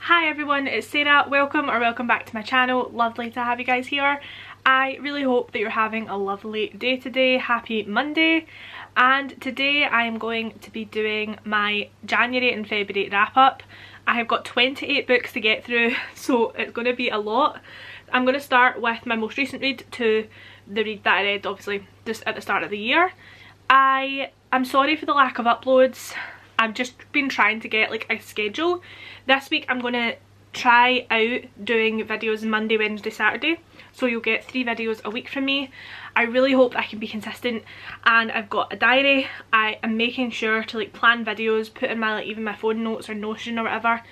Hi everyone, it's Sarah. Welcome back to my channel. Lovely to have you guys here. I really hope that you're having a lovely day today. Happy Monday. And today I am going to be doing my January and February wrap up. I have got 28 books to get through, so it's going to be a lot. I'm going to start with my most recent read to the read that I read obviously just at the start of the year. I'm sorry for the lack of uploads. I've just been trying to get like a schedule. This week I'm going to try out doing videos Monday, Wednesday, Saturday. So you'll get 3 videos a week from me. I really hope that I can be consistent, and I've got a diary. I am making sure to like plan videos, put in my like even my phone notes or Notion or whatever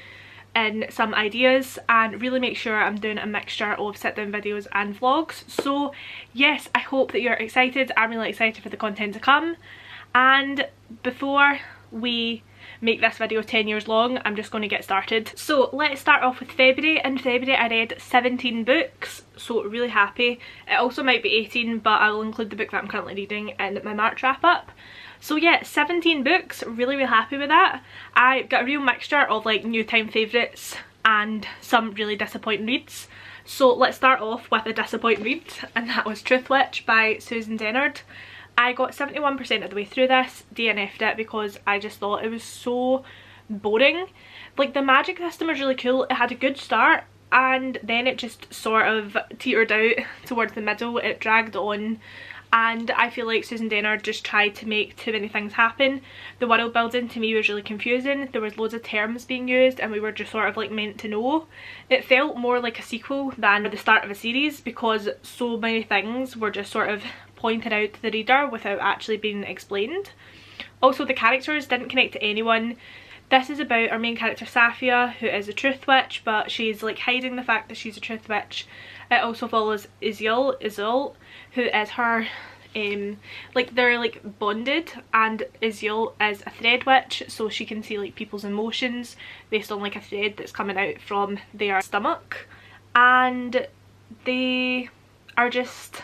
in some ideas, and really make sure I'm doing a mixture of sit down videos and vlogs. So yes, I hope that you're excited. I'm really excited for the content to come. And before we make this video 10 years long, I'm just going to get started. So let's start off with February. In February I read 17 books, so really happy. It also might be 18, but I will include the book that I'm currently reading in my March wrap up. So yeah, 17 books, really happy with that. I got a real mixture of like new time favourites and some really disappointing reads. So let's start off with a disappointing read, and that was Truthwitch by Susan Dennard. I got 71% of the way through this, DNF'd it because I just thought it was so boring. Like the magic system was really cool, it had a good start, and then it just sort of teetered out towards the middle. It dragged on, and I feel like Susan Dennard just tried to make too many things happen. The world building to me was really confusing. There was loads of terms being used and we were just sort of like meant to know. It felt more like a sequel than the start of a series because so many things were just sort of pointed out to the reader without actually being explained. Also, the characters didn't connect to anyone. This is about our main character Safia, who is a truth witch, but she's like hiding the fact that she's a truth witch. It also follows Iseult, who is her like they're like bonded, and Iseult is a thread witch, so she can see like people's emotions based on like a thread that's coming out from their stomach, and they are just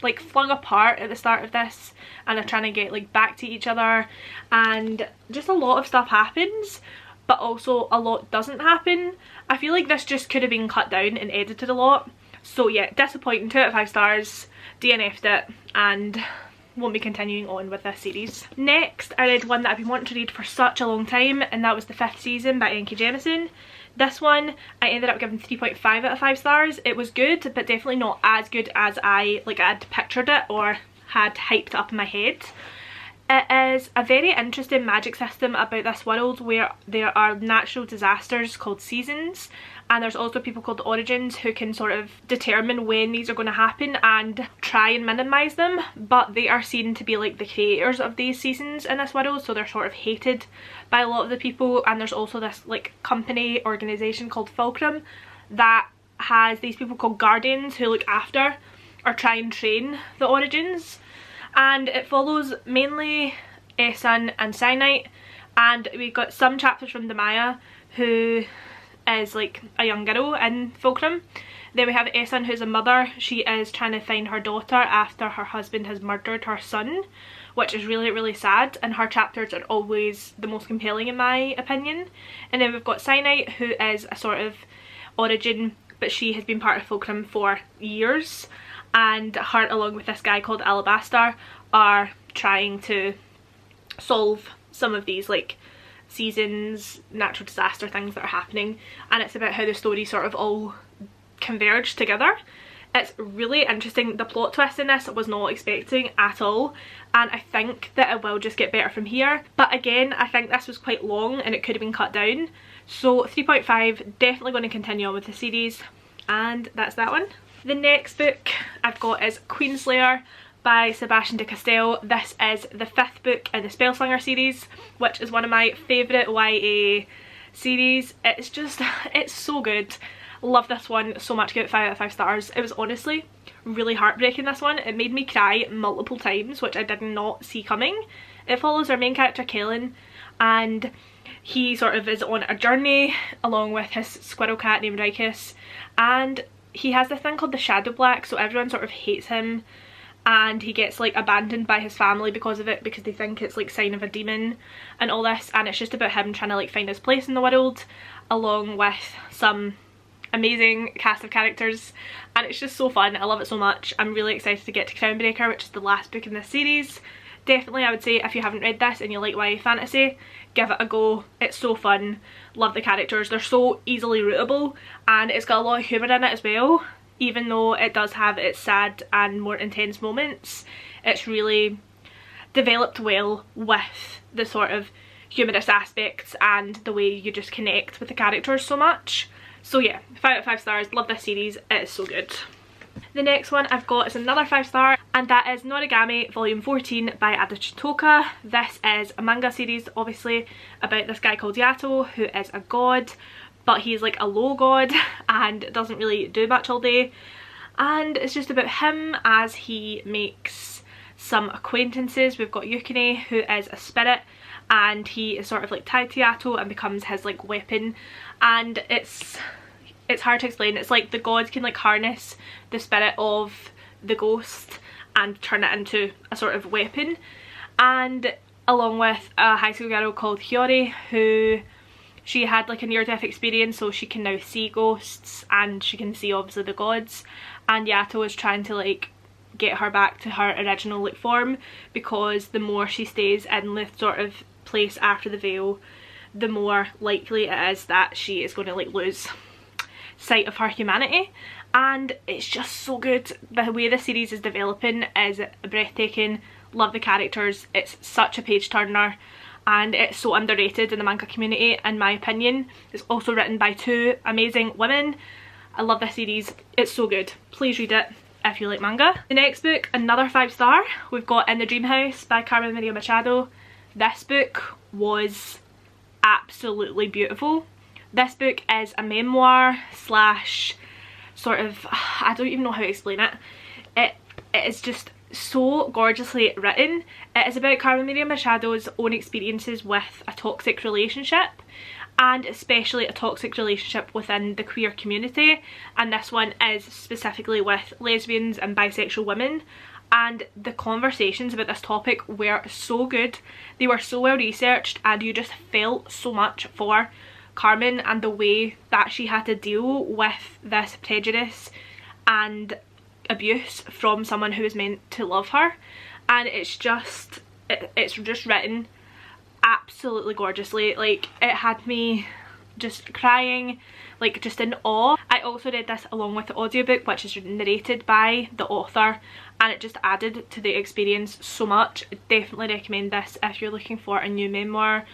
like flung apart at the start of this, and they're trying to get like back to each other, and just a lot of stuff happens, but also a lot doesn't happen. I feel like this just could have been cut down and edited a lot. So yeah, disappointing. 2 out of 5 stars, DNF'd it, and won't be continuing on with this series. Next, I read one that I've been wanting to read for such a long time, and that was The Fifth Season by N.K. Jemisin. This one I ended up giving 3.5 out of 5 stars. It was good, but definitely not as good as I had pictured it or had hyped up in my head. It is a very interesting magic system about this world where there are natural disasters called seasons, and there's also people called origins who can sort of determine when these are going to happen and try and minimise them, but they are seen to be like the creators of these seasons in this world, so they're sort of hated by a lot of the people. And there's also this like company organisation called Fulcrum that has these people called guardians who look after or try and train the origins, and it follows mainly Esan and Cyanite, and we got some chapters from Demaya, who is like a young girl in Fulcrum. Then we have Esan, who's a mother. She is trying to find her daughter after her husband has murdered her son, which is really sad, and her chapters are always the most compelling in my opinion. And then we've got Cyanite, who is a sort of origin, but she has been part of Fulcrum for years, and her along with this guy called Alabaster are trying to solve some of these like seasons, natural disaster things that are happening, and it's about how the story sort of all converge together. It's really interesting. The plot twist in this I was not expecting at all, and I think that it will just get better from here. But again, I think this was quite long and it could have been cut down. So 3.5, definitely going to continue on with the series, and that's that one. The next book I've got is Queenslayer by Sebastian de Castell. This is the 5th book in the Spellslinger series, which is one of my favourite YA series. It's so good. Love this one so much. Give it 5 out of 5 stars. It was honestly really heartbreaking, this one. It made me cry multiple times, which I did not see coming. It follows our main character Kellen, and he sort of is on a journey along with his squirrel cat named Rikus, and he has this thing called the Shadow Black, so everyone sort of hates him, and he gets like abandoned by his family because of it, because they think it's like sign of a demon and all this, and it's just about him trying to like find his place in the world. along with some amazing cast of characters, and it's just so fun. I love it so much. I'm really excited to get to Crownbreaker, which is the last book in this series. Definitely, I would say, if you haven't read this and you like YA fantasy, give it a go. It's so fun. Love the characters. They're so easily rootable, and it's got a lot of humour in it as well. Even though it does have its sad and more intense moments, it's really developed well with the sort of humorous aspects and the way you just connect with the characters so much. So yeah, 5 out of 5 stars. Love this series. It is so good. The next one I've got is another 5-star, and that is Noragami Volume 14 by Ada Chitoka. This is a manga series, obviously, about this guy called Yato, who is a god, but he's like a low god and doesn't really do much all day. And it's just about him as he makes some acquaintances. We've got Yukine, who is a spirit, and he is sort of like tied to Yato and becomes his like weapon. And it's hard to explain. It's like the gods can like harness the spirit of the ghost and turn it into a sort of weapon. And along with a high school girl called Hiyori, who she had like a near-death experience, so she can now see ghosts and she can see obviously the gods. And Yato is trying to like get her back to her original like form, because the more she stays in the sort of place after the veil, the more likely it is that she is going to like lose sight of her humanity. And it's just so good. The way the series is developing is breathtaking. Love the characters. It's such a page turner, and it's so underrated in the manga community in my opinion. It's also written by 2 amazing women. I love this series. It's so good. Please read it if you like manga. The next book, another 5-star, we've got In the Dream House by Carmen Maria Machado. This book was absolutely beautiful. This book is a memoir slash sort of, I don't even know how to explain it. It is just so gorgeously written. It is about Carmen Maria Machado's own experiences with a toxic relationship, and especially a toxic relationship within the queer community, and this one is specifically with lesbians and bisexual women. And the conversations about this topic were so good. They were so well researched, and you just felt so much for Carmen and the way that she had to deal with this prejudice and abuse from someone who was meant to love her. And it's just written absolutely gorgeously. Like, it had me just crying, like just in awe. I also read this along with the audiobook, which is narrated by the author, and it just added to the experience so much. I definitely recommend this if you're looking for a new memoir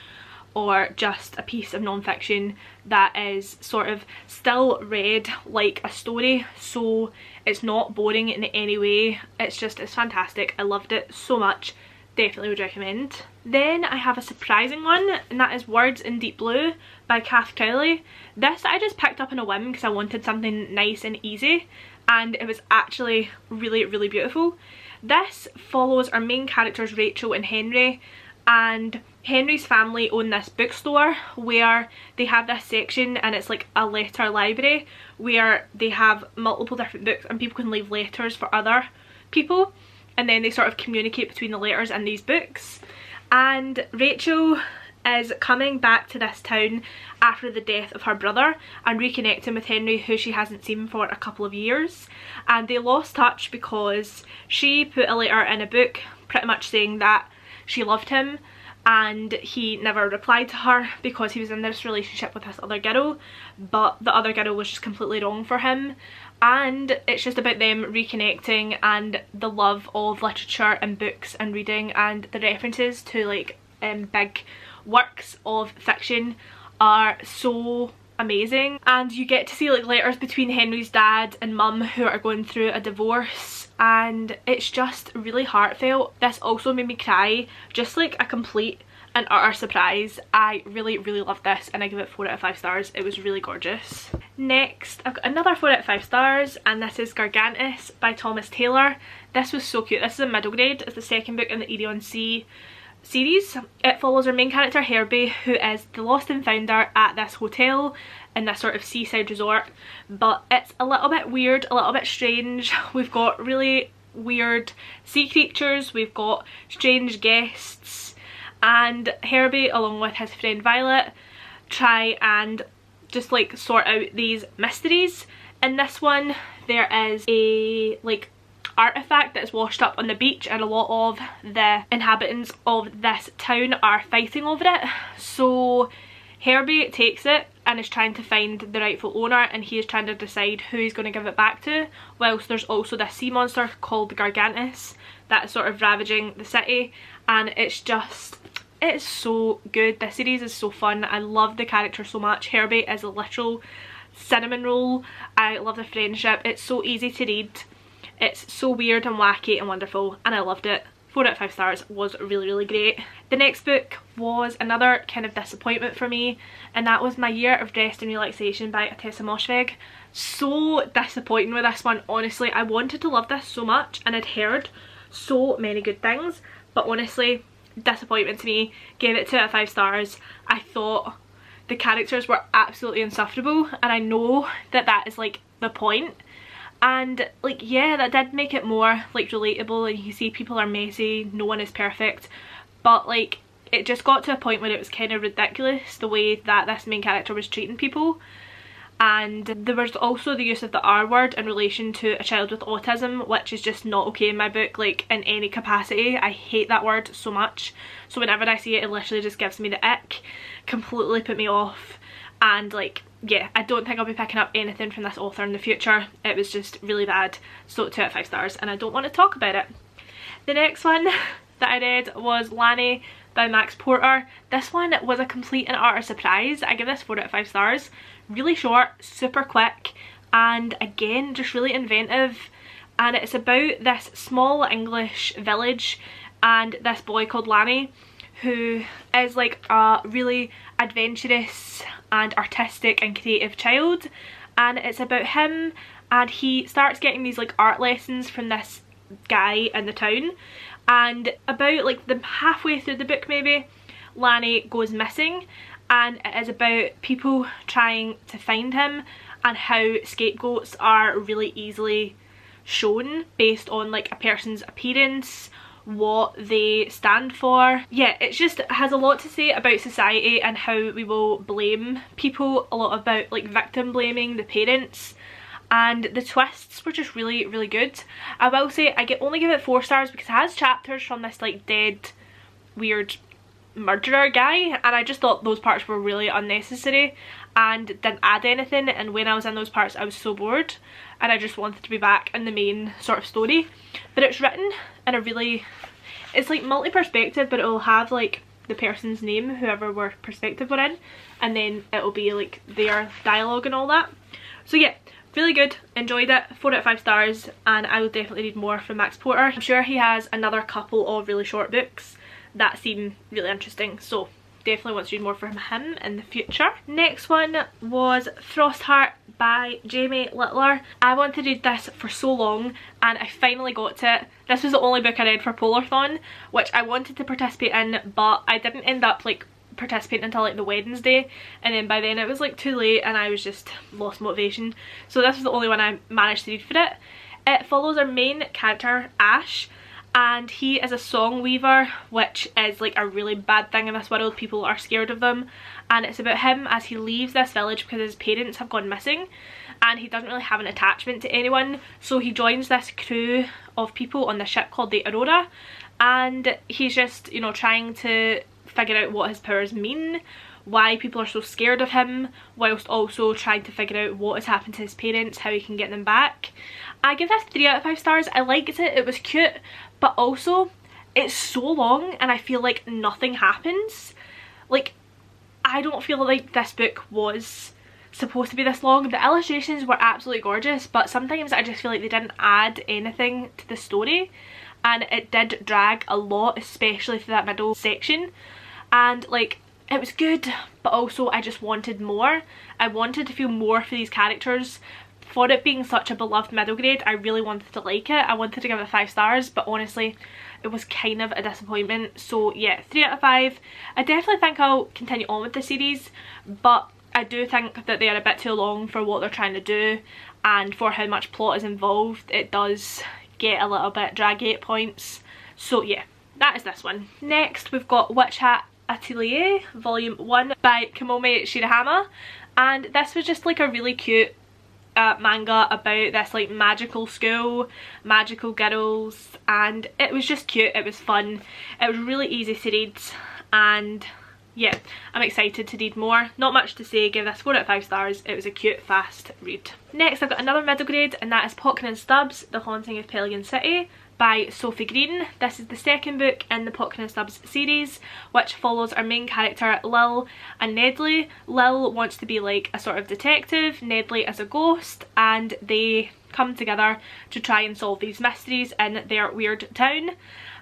or just a piece of non-fiction that is sort of still read like a story, so it's not boring in any way. It's fantastic. I loved it so much. Definitely would recommend. Then I have a surprising one, and that is Words in Deep Blue by Kath Crowley. This I just picked up on a whim because I wanted something nice and easy, and it was actually really, really beautiful. This follows our main characters Rachel and Henry, and Henry's family own this bookstore where they have this section, and it's like a letter library where they have multiple different books and people can leave letters for other people, and then they sort of communicate between the letters in these books. And Rachel is coming back to this town after the death of her brother and reconnecting with Henry, who she hasn't seen for a couple of years, and they lost touch because she put a letter in a book pretty much saying that she loved him, and he never replied to her because he was in this relationship with this other girl, but the other girl was just completely wrong for him. And it's just about them reconnecting, and the love of literature and books and reading, and the references to like big works of fiction are so amazing. And you get to see like letters between Henry's dad and mum, who are going through a divorce, and it's just really heartfelt. This also made me cry, just like a complete and utter surprise. I really, really loved this, and I give it 4 out of 5 stars. It was really gorgeous. Next, I've got another 4 out of 5 stars, and this is Gargantus by Thomas Taylor. This was so cute. This is a middle grade. It's the second book in the Erion Sea series. It follows our main character Herbie, who is the lost and founder at this hotel in this sort of seaside resort, but it's a little bit weird, a little bit strange. We've got really weird sea creatures, we've got strange guests, and Herbie along with his friend Violet try and just like sort out these mysteries. In this one there is a like artifact that's washed up on the beach, and a lot of the inhabitants of this town are fighting over it. So Herbie takes it and is trying to find the rightful owner, and he is trying to decide who he's going to give it back to, whilst there's also this sea monster called the Gargantus that is sort of ravaging the city. And it's so good. This series is so fun. I love the character so much. Herbie is a literal cinnamon roll. I love the friendship. It's so easy to read. It's so weird and wacky and wonderful, and I loved it. 4 out of 5 stars. Was really great. The next book was another kind of disappointment for me, and that was My Year of Rest and Relaxation by Tessa Mosfeg. So disappointing with this one, honestly. I wanted to love this so much, and I'd heard so many good things, but honestly, disappointment to me. Gave it 2 out of 5 stars. I thought the characters were absolutely insufferable, and I know that that is like the point. And like, yeah, that did make it more like relatable, and you see people are messy, no one is perfect, but like it just got to a point where it was kind of ridiculous the way that this main character was treating people. And there was also the use of the R word in relation to a child with autism, which is just not okay in my book, like in any capacity. I hate that word so much, so whenever I see it, it literally just gives me the ick, completely put me off. And like, yeah, I don't think I'll be picking up anything from this author in the future. It was just really bad. So 2 out of 5 stars, and I don't want to talk about it. The next one that I read was Lani by Max Porter. This one was a complete and utter surprise. I give this 4 out of 5 stars. Really short, super quick, and again just really inventive. And it's about this small English village and this boy called Lani, who is like a really adventurous and artistic and creative child. And it's about him, and he starts getting these like art lessons from this guy in the town, and about like the halfway through the book maybe, Lani goes missing, and it is about people trying to find him and how scapegoats are really easily shown based on like a person's appearance, what they stand for. Yeah, it just has a lot to say about society and how we will blame people, a lot about like victim blaming the parents, and the twists were just really good. I will say I only give it 4 stars because it has chapters from this like dead weird murderer guy, and I just thought those parts were really unnecessary and didn't add anything, and when I was in those parts I was so bored and I just wanted to be back in the main sort of story. But it's written in a really, it's like multi-perspective, but it will have like the person's name, whoever were perspective we're in, and then it'll be like their dialogue and all that. So yeah, really good, enjoyed it, 4 out of 5 stars, and I will definitely read more from Max Porter. I'm sure he has another couple of really short books that seem really interesting, so definitely want to read more from him in the future. Next one was Frostheart by Jamie Littler. I wanted to read this for so long, and I finally got to it. This was the only book I read for Polarthon, which I wanted to participate in, but I didn't end up like participating until like the Wednesday, and then by then it was like too late and I was just lost motivation. So this was the only one I managed to read for it. It follows our main character, Ash, and he is a song weaver, which is like a really bad thing in this world. People are scared of them, and it's about him as he leaves this village because his parents have gone missing and he doesn't really have an attachment to anyone, so he joins this crew of people on the ship called the Aurora, and he's just, you know, trying to figure out what his powers mean, why people are so scared of him, whilst also trying to figure out what has happened to his parents, how he can get them back. I give this 3 out of 5 stars. I liked it, it was cute, but also it's so long and I feel like nothing happens. Like, I don't feel like this book was supposed to be this long. The illustrations were absolutely gorgeous, but sometimes I just feel like they didn't add anything to the story, and it did drag a lot, especially through that middle section. And like, it was good, but also I just wanted more. I wanted to feel more for these characters. For it being such a beloved middle grade, I really wanted to like it. I wanted to give it 5 stars, but honestly it was kind of a disappointment. So yeah, 3 out of 5. I definitely think I'll continue on with the series, but I do think that they are a bit too long for what they're trying to do, and for how much plot is involved it does get a little bit draggy at points. So yeah, that is this one. Next we've got Witch Hat Atelier Volume 1 by Kamome Shirahama, and this was just like a really cute manga about this like magical school, magical girls, and it was just cute, it was fun, it was really easy to read, and yeah, I'm excited to read more. Not much to say, give this 4 out of 5 stars. It was a cute, fast read. Next I've got another middle grade, and that is Pocken and Stubbs, The Haunting of Pelican City by Sophie Green. This is the second book in the Pocken and Stubbs series, which follows our main character Lil and Nedley. Lil wants to be like a sort of detective, Nedley is a ghost, and they come together to try and solve these mysteries in their weird town.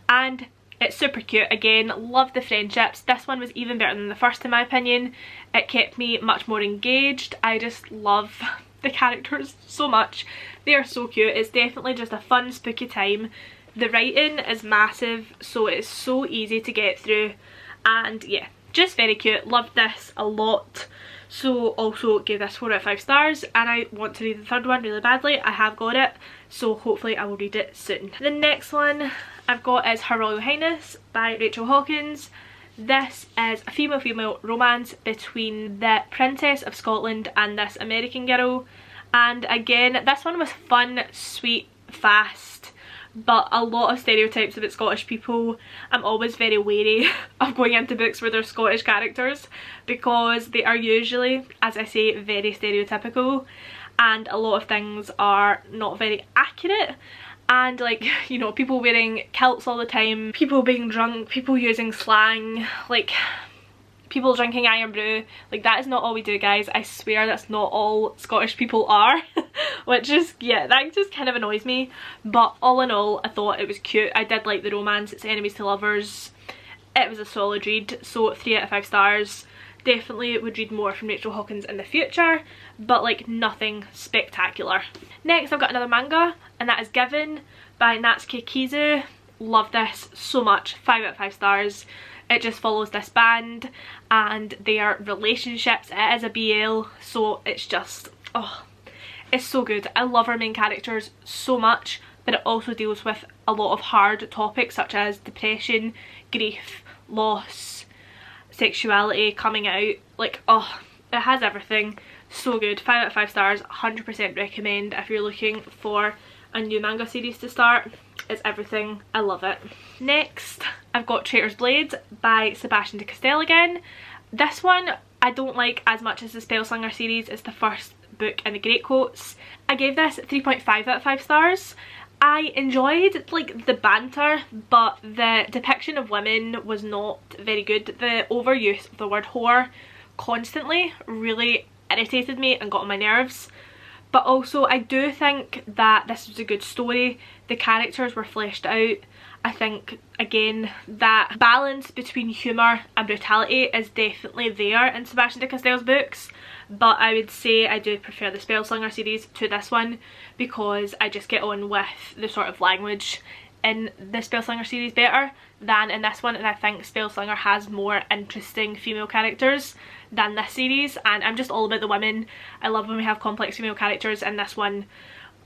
And it's super cute. Again, love the friendships. This one was even better than the first in my opinion. It kept me much more engaged. I just love the characters so much. They are so cute. It's definitely just a fun spooky time. The writing is massive, so it's so easy to get through, and yeah, just very cute. Loved this a lot. So also gave this 4 out of 5 stars, and I want to read the third one really badly. I have got it, so hopefully I will read it soon. The next one I've got is Her Royal Highness by Rachel Hawkins. This is a female-female romance between the Princess of Scotland and this American girl, and again this one was fun, sweet, fast, but a lot of stereotypes about Scottish people. I'm always very wary of going into books where there's Scottish characters because they are usually, as I say, very stereotypical, and a lot of things are not very accurate. And like, you know, people wearing kilts all the time, people being drunk, people using slang, like people drinking iron brew. Like, that is not all we do, guys. I swear that's not all Scottish people are. Which is, yeah, that just kind of annoys me. But all in all, I thought it was cute. I did like the romance. It's enemies to lovers. It was a solid read, so 3 out of 5 stars. Definitely would read more from Rachel Hawkins in the future, but like nothing spectacular. Next I've got another manga, and that is Given by Natsuki Kizu. Love this so much. 5 out of 5 stars. It just follows this band and their relationships. It is a BL, so it's just, oh, it's so good. I love our main characters so much, but it also deals with a lot of hard topics such as depression, grief, loss, sexuality, coming out. Like, oh, it has everything. So good. 5 out of 5 stars. 100% recommend if you're looking for a new manga series to start. It's everything. I love it. Next I've got Traitor's Blade by Sebastian de Castell again. This one I don't like as much as the Spellslinger series. It's the first book in the Greatcoats. I gave this 3.5 out of 5 stars. I enjoyed like the banter, but the depiction of women was not very good. The overuse of the word whore constantly really irritated me and got on my nerves. But also I do think that this was a good story. The characters were fleshed out. I think again that balance between humour and brutality is definitely there in Sebastian de Castell's books, but I would say I do prefer the Spellslinger series to this one because I just get on with the sort of language in the Spellslinger series better than in this one, and I think Spellslinger has more interesting female characters than this series, and I'm just all about the women. I love when we have complex female characters. In this one,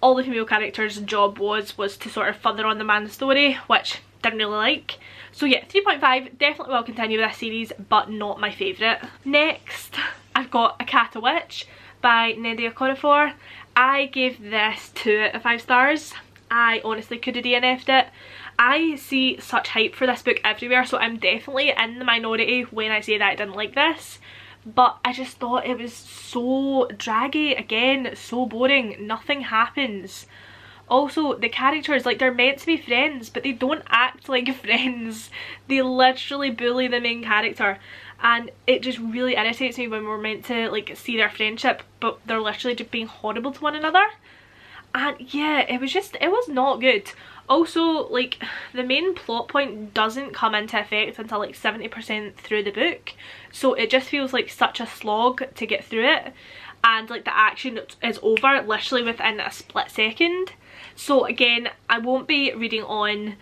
all the female characters' job was to sort of further on the man's story, which didn't really like. So yeah, 3.5, definitely will continue with this series, but not my favourite. Next I've got A Cat a Witch by Nedia Corafor. I gave this 2 out of 5 stars. I honestly could have DNF'd it. I see such hype for this book everywhere, so I'm definitely in the minority when I say that I didn't like this. But I just thought it was so draggy, again, so boring, nothing happens. Also, the characters, like, they're meant to be friends, but they don't act like friends. They literally bully the main character, and it just really irritates me when we're meant to, like, see their friendship, but they're literally just being horrible to one another. And yeah, it was not good. Also, like, the main plot point doesn't come into effect until like 70% through the book, so it just feels like such a slog to get through it, and like the action is over literally within a split second. So again, I won't be reading on.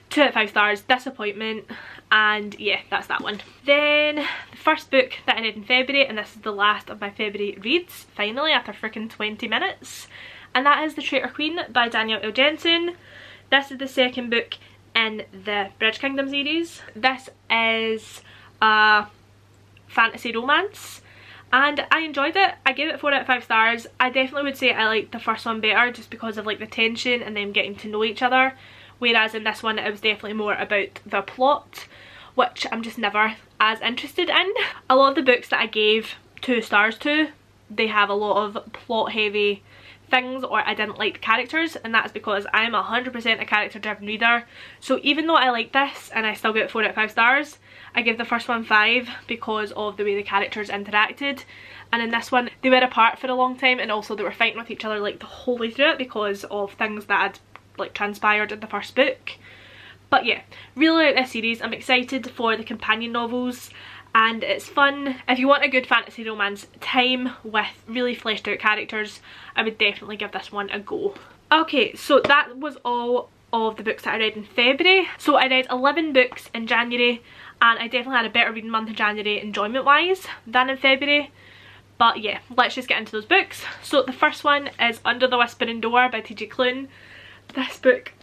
2 out of 5 stars, disappointment, and yeah, that's that one. Then the first book that I read in February, and this is the last of my February reads, finally, after freaking 20 minutes, and that is The Traitor Queen by Danielle L. Jensen. This is the second book in the Bridge Kingdom series. This is a fantasy romance, and I enjoyed it. I gave it 4 out of 5 stars. I definitely would say I liked the first one better just because of like the tension and them getting to know each other, whereas in this one it was definitely more about the plot, which I'm just never as interested in. A lot of the books that I gave 2 stars to, they have a lot of plot heavy things, or I didn't like the characters, and that's because I'm 100% a character driven reader. So even though I like this and I still give it 4 out of 5 stars, I give the first one 5 because of the way the characters interacted, and in this one they were apart for a long time, and also they were fighting with each other like the whole way through it because of things that had like transpired in the first book. But yeah, really like this series. I'm excited for the companion novels, and it's fun. If you want a good fantasy romance time with really fleshed out characters, I would definitely give this one a go. Okay, so that was all of the books that I read in February. So I read 11 books in January, and I definitely had a better reading month in January enjoyment wise than in February. But yeah, let's just get into those books. So the first one is Under the Whispering Door by T.J. Klune. This book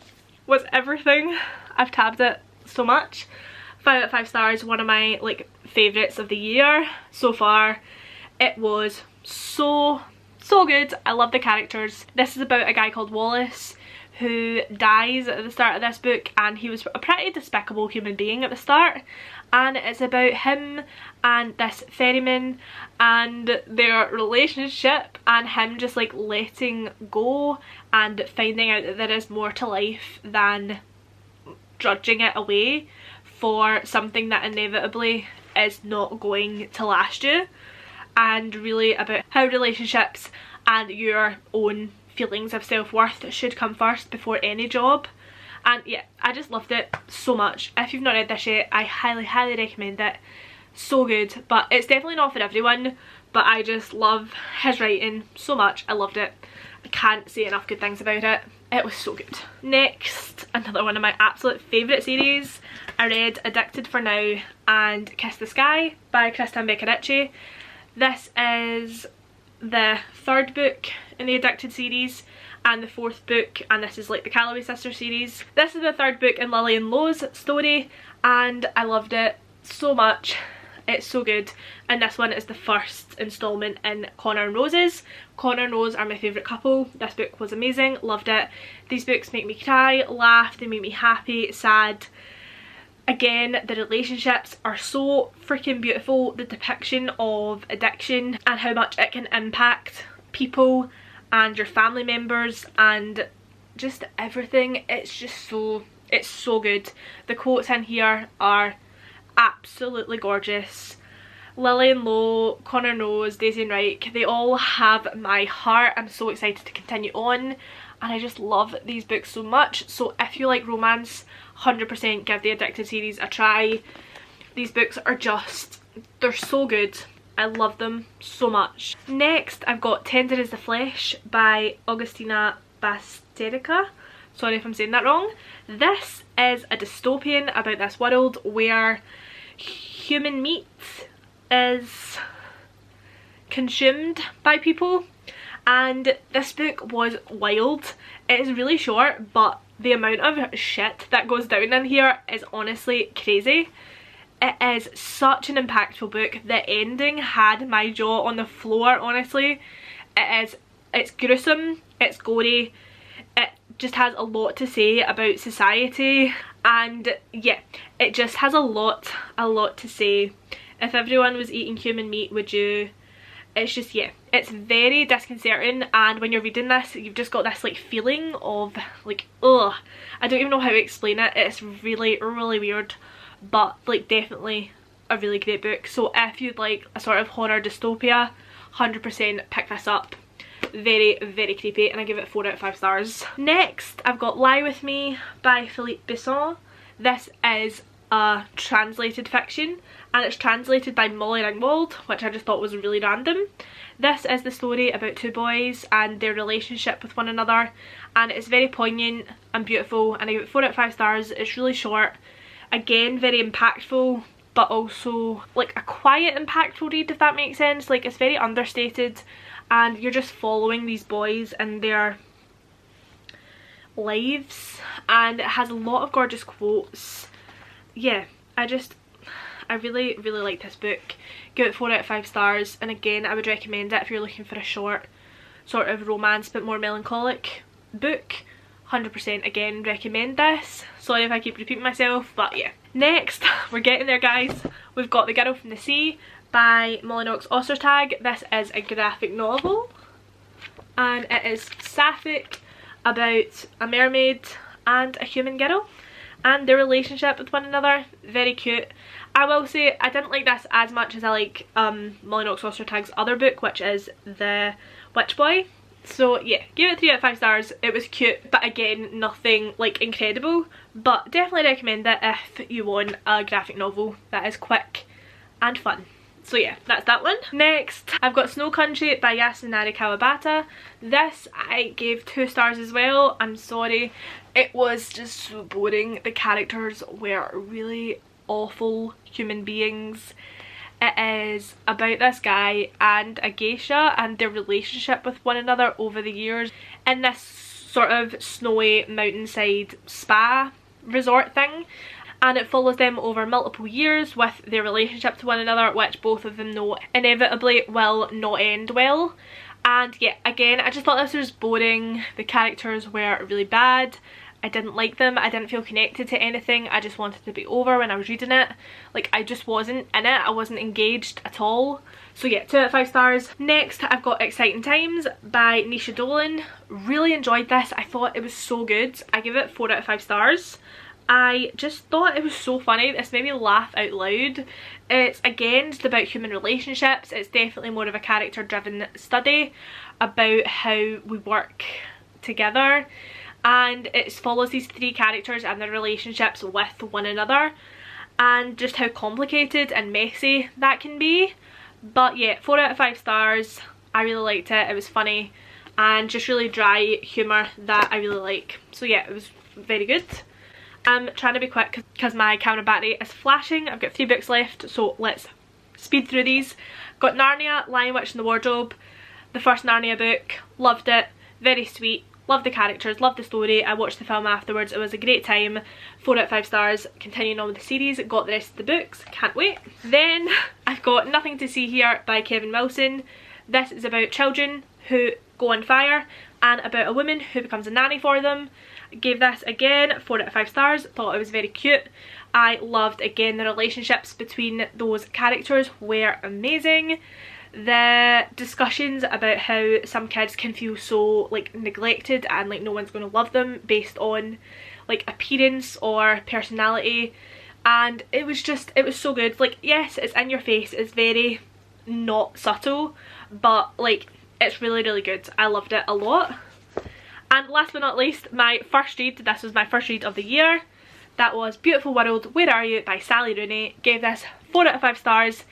was everything. I've tabbed it so much. 5 out of 5 stars, one of my like favourites of the year so far. It was so good. I love the characters. This is about a guy called Wallace who dies at the start of this book, and he was a pretty despicable human being at the start, and it's about him and this ferryman and their relationship, and him just like letting go and finding out that there is more to life than drudging it away for something that inevitably is not going to last you, and really about how relationships and your own feelings of self-worth should come first before any job. And yeah, I just loved it so much. If you've not read this yet, I highly recommend it. So good, but it's definitely not for everyone, but I just love his writing so much. I loved it. I can't say enough good things about it. It was so good. Next, another one of my absolute favourite series. I read Addicted for Now and Kiss the Sky by Kristen Becker-Ritchie. This is the 3rd book in the Addicted series and the 4th book, and this is like the Calloway Sisters series. This is the 3rd book in Lily and Lo's story, and I loved it so much. It's so good, and this one is the 1st instalment in Connor and Rose's. Connor and Rose are my favourite couple. This book was amazing, loved it. These books make me cry, laugh, they make me happy, sad. Again, the relationships are so freaking beautiful. The depiction of addiction and how much it can impact people and your family members and just everything. It's so good. The quotes in here are absolutely gorgeous. Lily and Lo, Connor and Rose, Daisy and Reich, they all have my heart. I'm so excited to continue on, and I just love these books so much. So if you like romance, 100% give the Addicted series a try. These books are just, they're so good. I love them so much. Next, I've got Tender as the Flesh by Augustina Basterica. Sorry if I'm saying that wrong. This is a dystopian about this world where human meat is consumed by people, and this book was wild. It is really short, but the amount of shit that goes down in here is honestly crazy. It is such an impactful book. The ending had my jaw on the floor, honestly. It's gruesome, it's gory, it just has a lot to say about society, and yeah, it just has a lot to say. If everyone was eating human meat, would you? It's just, yeah, it's very disconcerting, and when you're reading this, you've just got this like feeling of like, ugh, I don't even know how to explain it. It's really weird, but like definitely a really great book. So if you'd like a sort of horror dystopia, 100% pick this up. Very creepy, and I give it 4 out of 5 stars. Next, I've got Lie With Me by Philippe Besson. This is a translated fiction, and it's translated by Molly Ringwald, which I just thought was really random. This is the story about 2 boys and their relationship with one another, and it's very poignant and beautiful, and I give it 4 out of 5 stars. It's really short, again very impactful, but also like a quiet impactful read, if that makes sense. Like, it's very understated, and you're just following these boys and their lives, and it has a lot of gorgeous quotes. Yeah, I really like this book. Give it 4 out of 5 stars, and again I would recommend it if you're looking for a short sort of romance but more melancholic book. 100% again recommend this. Sorry if I keep repeating myself, but yeah. Next, we're getting there guys, we've got The Girl from the Sea by Molly Knox Ostertag. This is a graphic novel and it is sapphic, about a mermaid and a human girl and their relationship with one another. Very cute. I will say I didn't like this as much as I like Molly Knox Ostertag's other book, which is The Witch Boy. So yeah, give it 3 out of 5 stars. It was cute, but again nothing like incredible, but definitely recommend it if you want a graphic novel that is quick and fun. So yeah, that's that one. Next, I've got Snow Country by Yasunari Kawabata. This I gave 2 stars as well. I'm sorry, it was just so boring. The characters were really awful human beings. It is about this guy and a geisha and their relationship with one another over the years in this sort of snowy mountainside spa resort thing, and it follows them over multiple years with their relationship to one another, which both of them know inevitably will not end well. And yeah, again I just thought this was boring. The characters were really bad. I didn't like them. I didn't feel connected to anything. I just wanted to be over when I was reading it. Like, I just wasn't in it. I wasn't engaged at all. So yeah, 2 out of 5 stars. Next, I've got Exciting Times by Nisha Dolan. Really enjoyed this. I thought it was so good. I give it 4 out of 5 stars. I just thought it was so funny. This made me laugh out loud. It's again just about human relationships. It's definitely more of a character driven study about how we work together, and it follows these 3 characters and their relationships with one another and just how complicated and messy that can be. But yeah, 4 out of 5 stars. I really liked it. It was funny and just really dry humour that I really like. So yeah, it was very good. I'm trying to be quick because my camera battery is flashing. I've got 3 books left, so let's speed through these. Got Narnia, Lion, Witch and the Wardrobe. The first Narnia book. Loved it. Very sweet. Loved the characters, loved the story. I watched the film afterwards. It was a great time. 4 out of 5 stars. Continuing on with the series. Got the rest of the books. Can't wait. Then I've got Nothing to See Here by Kevin Wilson. This is about children who go on fire and about a woman who becomes a nanny for them. Gave this again 4 out of 5 stars. Thought it was very cute. I loved again the relationships between those characters were amazing. The discussions about how some kids can feel so like neglected and like no one's going to love them based on like appearance or personality, and it was so good. Like, yes, it's in your face, it's very not subtle, but like it's really good. I loved it a lot. And last but not least, my first read. This was my first read of the year. That was Beautiful World, Where Are You by Sally Rooney. Gave this 4 out of 5 stars.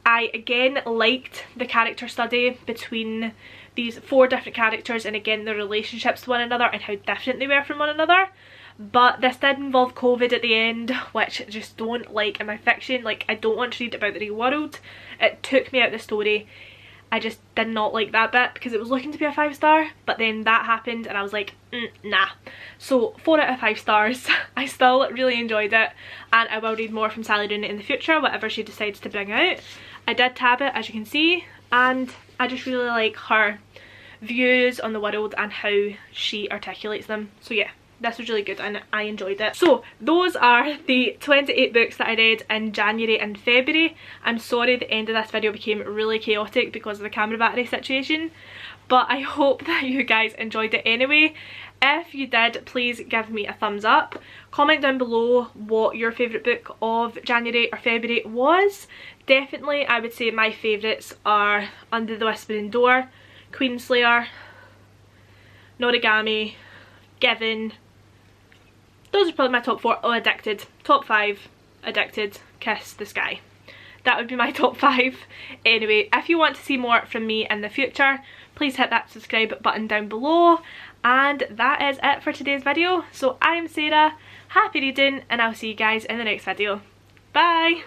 I again liked the character study between these 4 different characters and again their relationships to one another and how different they were from one another. But this did involve COVID at the end, which I just don't like in my fiction. Like, I don't want to read about the real world. It took me out of the story. I just did not like that bit because it was looking to be a 5 star, but then that happened and I was like, nah. So 4 out of 5 stars. I still really enjoyed it and I will read more from Sally Rooney in the future, whatever she decides to bring out. I did tab it, as you can see, and I just really like her views on the world and how she articulates them. So yeah, this was really good and I enjoyed it. So those are the 28 books that I read in January and February. I'm sorry the end of this video became really chaotic because of the camera battery situation, but I hope that you guys enjoyed it anyway. If you did, please give me a thumbs up. Comment down below what your favourite book of January or February was. Definitely I would say my favourites are Under the Whispering Door, Queenslayer, Noragami, Given. Those are probably my top 4. Oh, Addicted. Top 5, Addicted, Kiss the Sky. That would be my top 5. Anyway, if you want to see more from me in the future, please hit that subscribe button down below. And that is it for today's video. So I'm Sarah, happy reading, and I'll see you guys in the next video. Bye!